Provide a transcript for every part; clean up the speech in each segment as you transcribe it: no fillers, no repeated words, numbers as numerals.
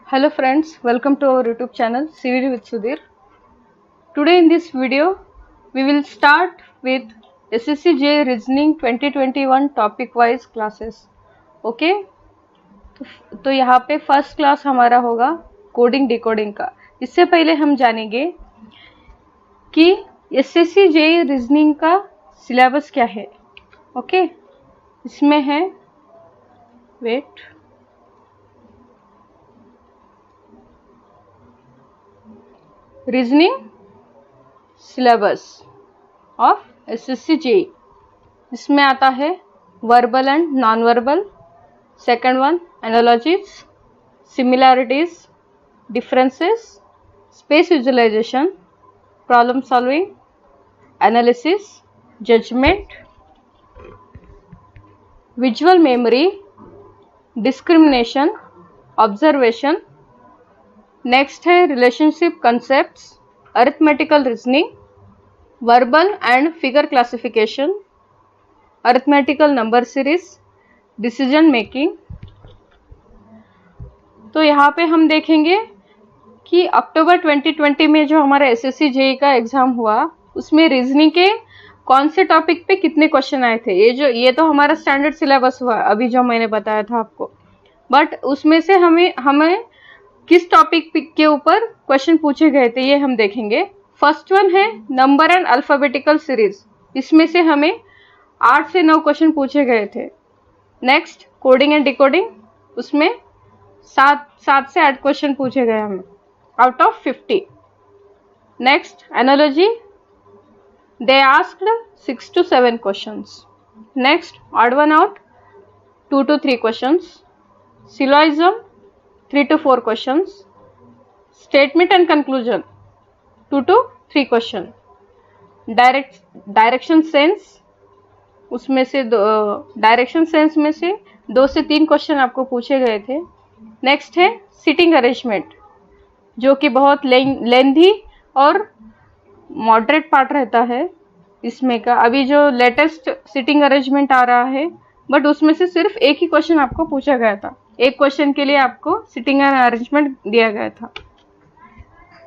Hello friends, welcome to our YouTube channel CVD with Sudhir. Today in this video, we will start with SSCJ Reasoning 2021 topic wise classes. Okay? तो यहाँ पे first class हमारा होगा coding decoding का। इससे पहले हम जानेंगे कि SSCJ रीजनिंग का सिलेबस क्या है। ओके? इसमें है रीजनिंग सिलेबस ऑफ SSCJ। इसमें आता है verbal and non verbal, second one analogies, similarities, differences, space visualisation, problem solving, analysis, judgement, visual memory, discrimination, observation. Next है relationship concepts, arithmetical reasoning, verbal and figure classification, arithmetical number series, decision making. तो यहाँ पे हम देखेंगे कि अक्टूबर 2020 में जो हमारा SSC JEE का एग्जाम हुआ उसमें रीजनिंग के कौन से टॉपिक पे कितने क्वेश्चन आए थे। ये तो हमारा स्टैंडर्ड सिलेबस हुआ अभी जो मैंने बताया था आपको, बट उसमें से हमें किस टॉपिक के ऊपर क्वेश्चन पूछे गए थे ये हम देखेंगे। फर्स्ट वन है नंबर एंड अल्फाबेटिकल सीरीज। इसमें से हमें 8 से 9 क्वेश्चन पूछे गए थे। नेक्स्ट कोडिंग एंड डिकोडिंग, उसमें 7 से 8 क्वेश्चन पूछे गए हमें out of 50। Next analogy, they asked 6 to 7 questions. Next odd one out 2 to 3 questions. Syllogism 3 to 4 questions. Statement and conclusion 2 to 3 question. Direction sense, उसमें से डायरेक्शन सेंस में से 2 से 3 क्वेश्चन आपको पूछे गए थे। नेक्स्ट है सिटिंग अरेंजमेंट, जो कि बहुत लेंथी और मॉडरेट पार्ट रहता है इसमें का। अभी जो लेटेस्ट सिटिंग अरेंजमेंट आ रहा है, बट उसमें से सिर्फ एक ही क्वेश्चन आपको पूछा गया था। एक क्वेश्चन के लिए आपको सिटिंग एंड अरेंजमेंट दिया गया था।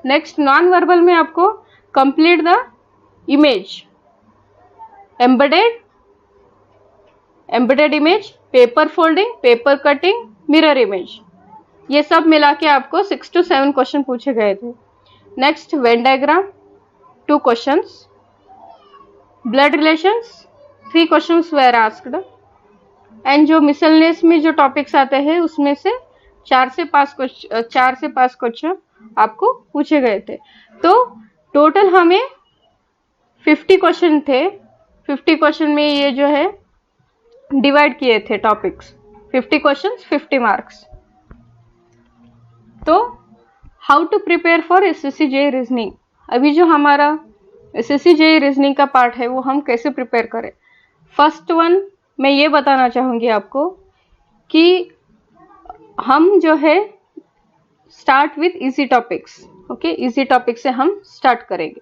नेक्स्ट नॉन वर्बल में आपको complete the image, embedded image, paper folding, paper cutting, mirror image, ये सब मिला के आपको 6 to 7 क्वेश्चन पूछे गए थे। Next Venn diagram 2 questions, blood relations 3 questions were asked, and जो मिसलनेस में जो टॉपिक्स आते हैं उसमें से 4 से 5 क्वेश्चन आपको पूछे गए थे। तो टोटल हमें 50 क्वेश्चन थे। 50 क्वेश्चन में ये जो है डिवाइड किए थे टॉपिक्स, 50 क्वेश्चंस 50 मार्क्स। तो how to prepare for SSC JEE reasoning. अभी जो हमारा SSC JEE रीजनिंग का पार्ट है वो हम कैसे प्रिपेयर करें। फर्स्ट वन मैं ये बताना चाहूँगी आपको कि हम जो है start with easy topics. Okay, easy topic से हम स्टार्ट करेंगे।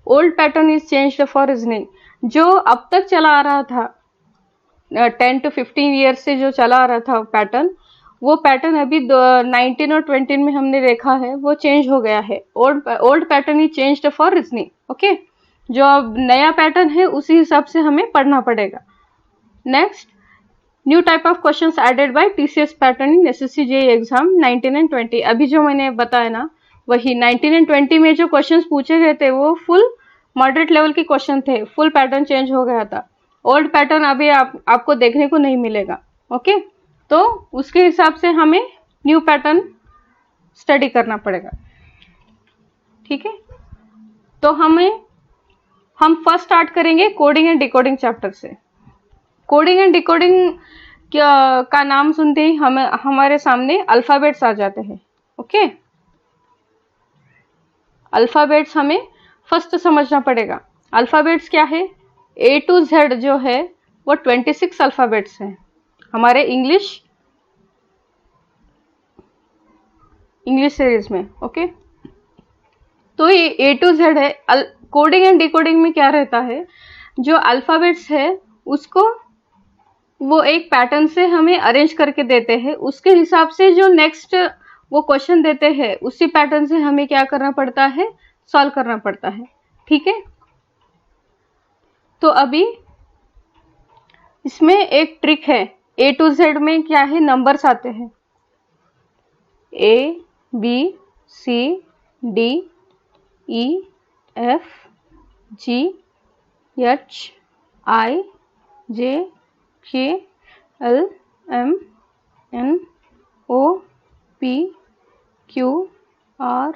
Old pattern is changed for reasoning, जो अब तक चला आ रहा था 10 to 15 ईयर्स से जो चला आ रहा था पैटर्न, वो पैटर्न अभी 19 और 20 में हमने देखा है वो चेंज हो गया है। Old pattern is changed for reasoning. Okay, जो अब नया पैटर्न है उसी हिसाब से हमें पढ़ना पड़ेगा। Next new type of questions added by TCS pattern in SSC JEE exam 19 and 20। अभी जो मैंने बताया ना वही 19 and 20 में जो क्वेश्चंस पूछे गए थे वो फुल मॉडरेट लेवल के क्वेश्चन थे। फुल पैटर्न चेंज हो गया था। ओल्ड पैटर्न अभी आपको देखने को नहीं मिलेगा। ओके, तो उसके हिसाब से हमें न्यू पैटर्न स्टडी करना पड़ेगा। ठीक है, तो हम फर्स्ट स्टार्ट करेंगे कोडिंग एंड डिकोडिंग चैप्टर से। कोडिंग एंड डिकोडिंग का नाम सुनते ही हमारे सामने अल्फाबेट्स आ जाते हैं। ओके, अल्फाबेट्स हमें फर्स्ट समझना पड़ेगा। अल्फाबेट्स क्या है? A to Z जो है वो 26 अल्फाबेट्स हैं हमारे इंग्लिश सीरीज में। ओके, तो ये A to Z है। कोडिंग एंड डिकोडिंग में क्या रहता है, जो अल्फाबेट्स है उसको वो एक पैटर्न से हमें अरेंज करके देते हैं, उसके हिसाब से जो नेक्स्ट वो क्वेश्चन देते हैं उसी पैटर्न से हमें क्या करना पड़ता है, सॉल्व करना पड़ता है। ठीक है, तो अभी इसमें एक ट्रिक है। A to Z में क्या है, नंबर्स आते हैं A B C D E F G H I J K L M N O P Q R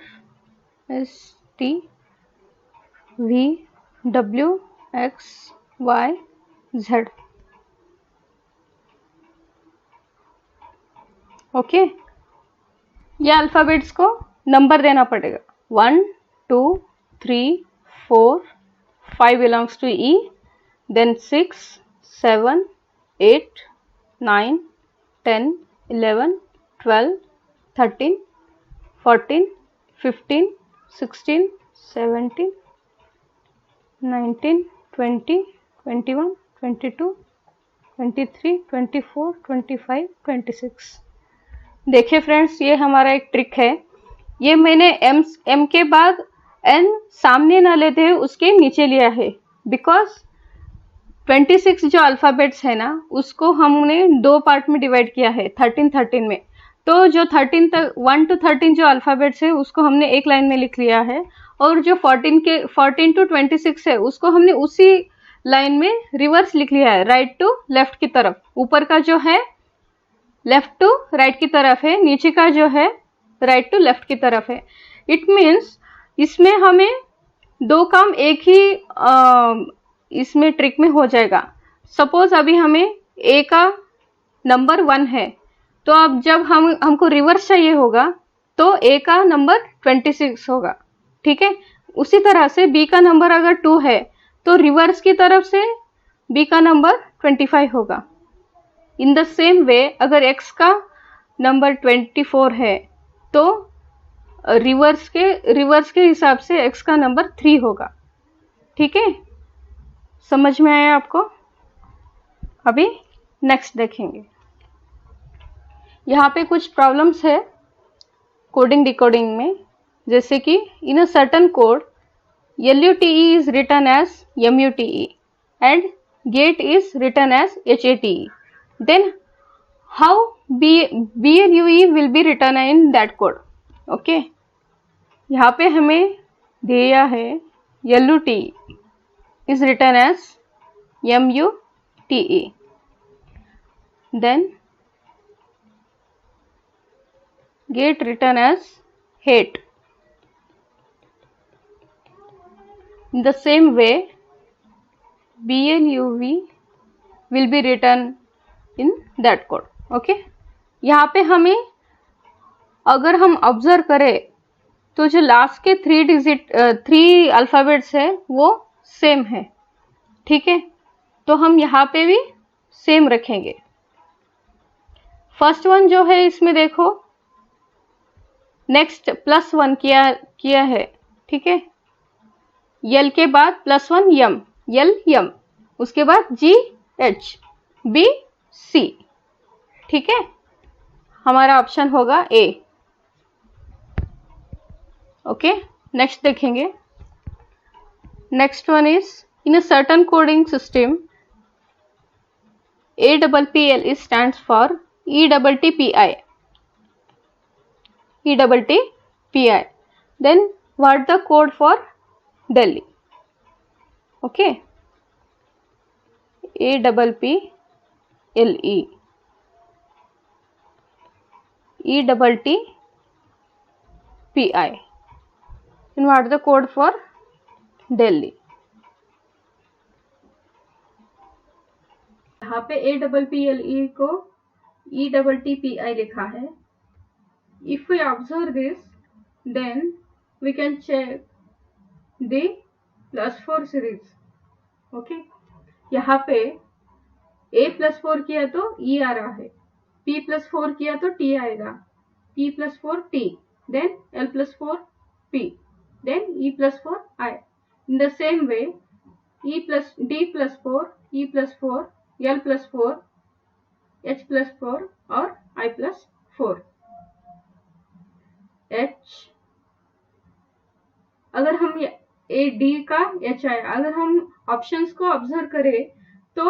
S T V W X Y Z। Okay, ये alphabets को number देना पड़ेगा। 1 2 3 4 5 belongs to E, then 6 7 8 9 10 11 12 13 14 15 16 17 19 20 21 22 23 24 25 26। देखिए friends, ये हमारा एक trick है। ये मैंने M के बाद N सामने ना लेते हुए उसके नीचे लिया है, बिकॉज 26 जो अल्फाबेट्स है ना, उसको हमने दो पार्ट में डिवाइड किया है, 13 में। तो जो 13 तक 1 to 13 जो अल्फाबेट्स है उसको हमने एक लाइन में लिख लिया है, और जो 14 to 26 है उसको हमने उसी लाइन में रिवर्स लिख लिया है, राइट टू लेफ्ट की तरफ। ऊपर का जो है लेफ्ट टू राइट की तरफ है, नीचे का जो है राइट टू लेफ्ट की तरफ है। इट मीन्स इसमें हमें दो काम एक ही इसमें ट्रिक में हो जाएगा। सपोज अभी हमें ए का नंबर 1 है, तो अब जब हमको रिवर्स चाहिए होगा तो ए का नंबर 26 होगा। ठीक है, उसी तरह से बी का नंबर अगर 2 है तो रिवर्स की तरफ से बी का नंबर 25 होगा। इन द सेम वे अगर x का नंबर 24 है तो रिवर्स के हिसाब से x का नंबर 3 होगा। ठीक है, समझ में आया आपको? अभी नेक्स्ट देखेंगे। यहाँ पे कुछ प्रॉब्लम्स है कोडिंग डिकोडिंग में, जैसे कि in a certain code LUTE is written as MUTE and gate is written as HATE. Then how BLUE will be written in that code? Okay, यहाँ पे हमें दिया है LUTE is written as MUTE, then gate written as HATE. In the same way BLUV will be written in that code. Okay, यहाँ पे हमें अगर हम ऑब्जर्व करें तो जो लास्ट के 3 अल्फाबेट्स है वो सेम है। ठीक है, तो हम यहाँ पे भी सेम रखेंगे। फर्स्ट वन जो है इसमें देखो, नेक्स्ट +1 किया है। ठीक है, यल के बाद +1 यम, यल यम, उसके बाद GH B C। ठीक है, हमारा ऑप्शन होगा A। ओके, नेक्स्ट देखेंगे। Next one is in a certain coding system APPL is stands for ETTPI. ETTPI. Then what the code for Delhi? Okay, APPLE. ETTPI. And what the code for Delhi? यहाँ पे APPLE को ETTPI लिखा है। If we observe this, then we can check the +4 series. Okay, यहाँ पे A+4 किया तो E आ रहा है, P+4 किया तो T आएगा, P+4 T, then L+4 P, then E+4 I. In the same way D+4, E+4, L+4, H+4 और I+4। H, अगर हम ए डी का H आया, अगर हम ऑप्शंस को ऑब्जर्व करें तो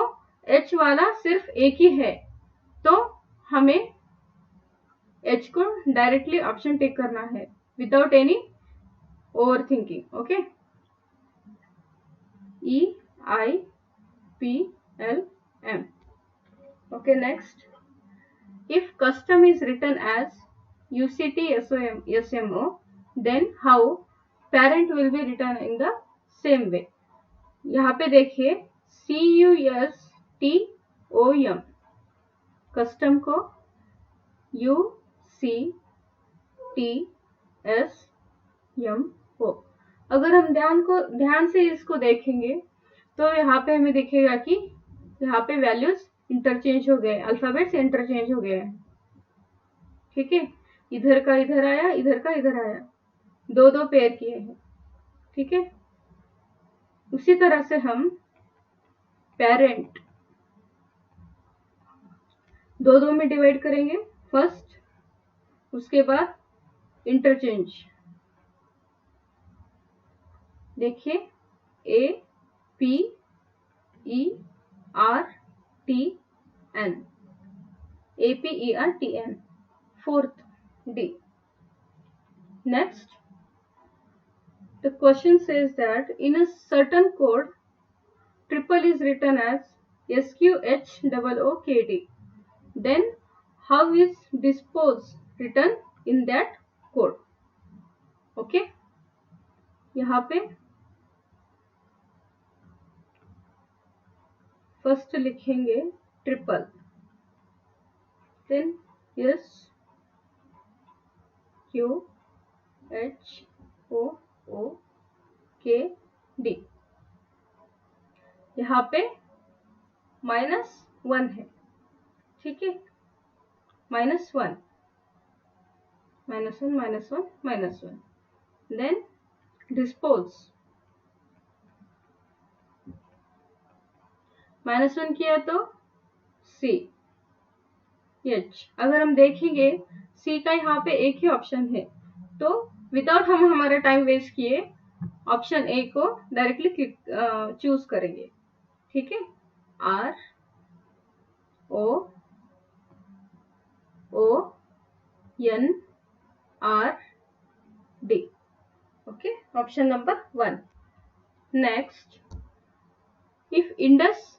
H वाला सिर्फ एक ही है, तो हमें H को डायरेक्टली ऑप्शन टिक करना है without any over thinking. Okay, EIPLM। Okay, next, if custom is written as UCTSMO, then how parent will be written in the same way? यहाँ पे देखिए CUSTOM, कस्टम को UCTSMO। अगर हम ध्यान से इसको देखेंगे तो यहाँ पे हमें दिखेगा कि यहाँ पे वैल्यूज इंटरचेंज हो गए, अल्फाबेट्स इंटरचेंज हो गए हैं। ठीक है, इधर का इधर आया, इधर का इधर आया, दो दो पेयर किए हैं। ठीक है, उसी तरह से हम पेरेंट दो दो में डिवाइड करेंगे फर्स्ट, उसके बाद इंटरचेंज। देखिए APERTN, APERTN, fourth D। Next, the question says that in a certain code, triple is written as SQHOOKD. Then how is dispose written in that code? Okay, यहाँ पे first लिखेंगे triple, then SQHOOKD। यहाँ पे -1 है। ठीक है, -1, -1, -1, then dispose, -1 किया तो CH। अगर हम देखेंगे C का यहाँ पे एक ही ऑप्शन है, तो विदाउट हम हमारा टाइम वेस्ट किए ऑप्शन ए को डायरेक्टली क्लिक चूज करेंगे। ठीक है, ROONRD। Okay, option number 1। Next, if Indus,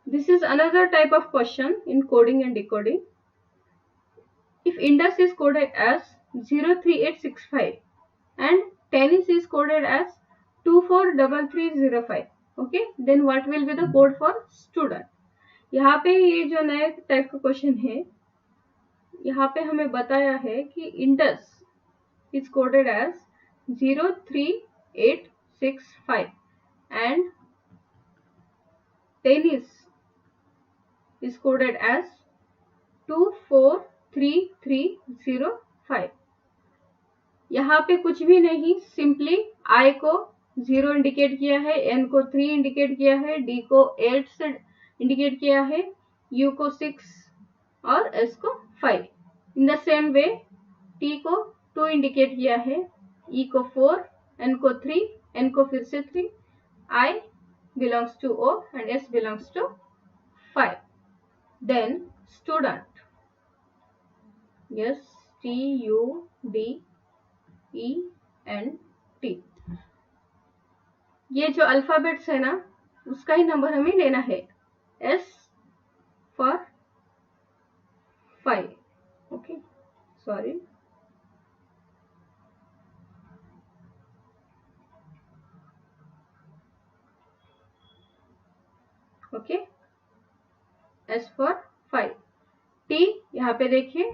this is another type of question in coding and decoding. If Indus is coded as 03865 and tennis is coded as 243305, okay, then what will be the code for student? यहाँ पे ये जो नए type का question है, यहाँ पे हमें बताया है कि Indus is coded as 03865 and tennis is coded as 243305। यहाँ पे कुछ भी नहीं, सिंपली I को 0 इंडिकेट किया है, N को 3 इंडिकेट किया है, D को 8 से इंडिकेट किया है, U को 6 और S को 5। In the same way T को 2 इंडिकेट किया है, E को 4, N को 3, N को फिर से 3, I belongs to O and S belongs to 5. Then student, STUDENT, ये जो अल्फाबेट्स है ना, उसका ही नंबर हमें लेना है, S for 5। Okay, sorry, okay, S for 5। T यहाँ पे देखिए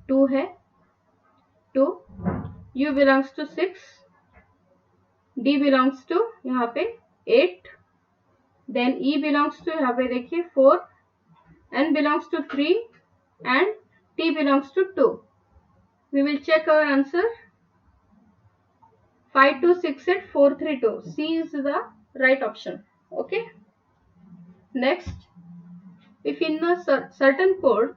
2 है, 2, U belongs to 6, D belongs to यहाँ पे 8, then E belongs to यहाँ पे देखिए 4, N belongs to 3 and T belongs to 2. We will check our answer. 5268,432. C is the right option. Okay. Next, If in a certain code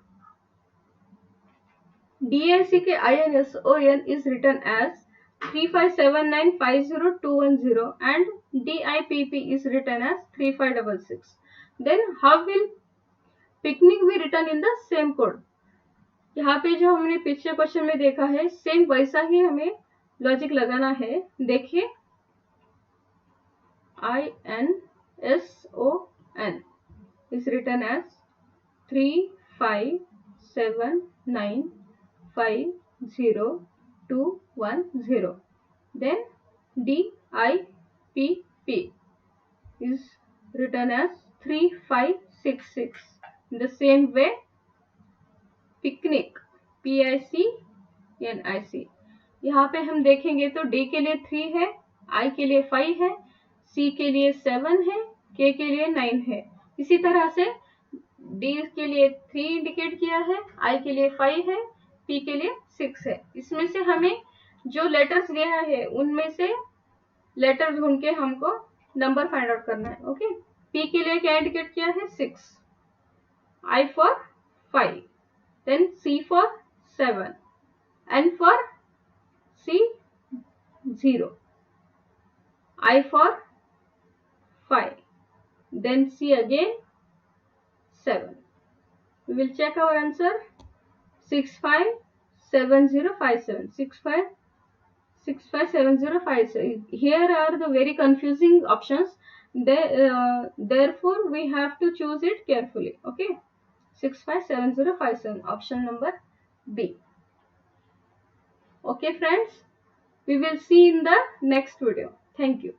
DICKINSON is written as 35795021 and DIPP is written as 3566, then how will picnic be written in the same code? यहाँ पे जो हमने पिछले question में देखा है same वैसा ही हमें लॉजिक लगाना है. देखिए INSON is written as 35795021, then DIPP is written as 3566. In the same way, picnic PICNIC, यहाँ पे हम देखेंगे तो D के लिए 3 है, I के लिए 5 है, C के लिए 7 है, K के लिए 9 है. इसी तरह से D के लिए 3 इंडिकेट किया है, I के लिए 5 है, P के लिए 6 है. इसमें से हमें जो लेटर्स दिया है उनमें से लेटर ढूंढ के हमको नंबर फाइंड आउट करना है. ओके, P के लिए क्या इंडिकेट किया है 6, I for 5, then C for 7, N for C 0, I for 5, then C again 7. We will check our answer. 657057. 657057. Here are the very confusing options. Therefore, we have to choose it carefully. Okay, 657057. Option number B. Okay, friends. We will see in the next video. Thank you.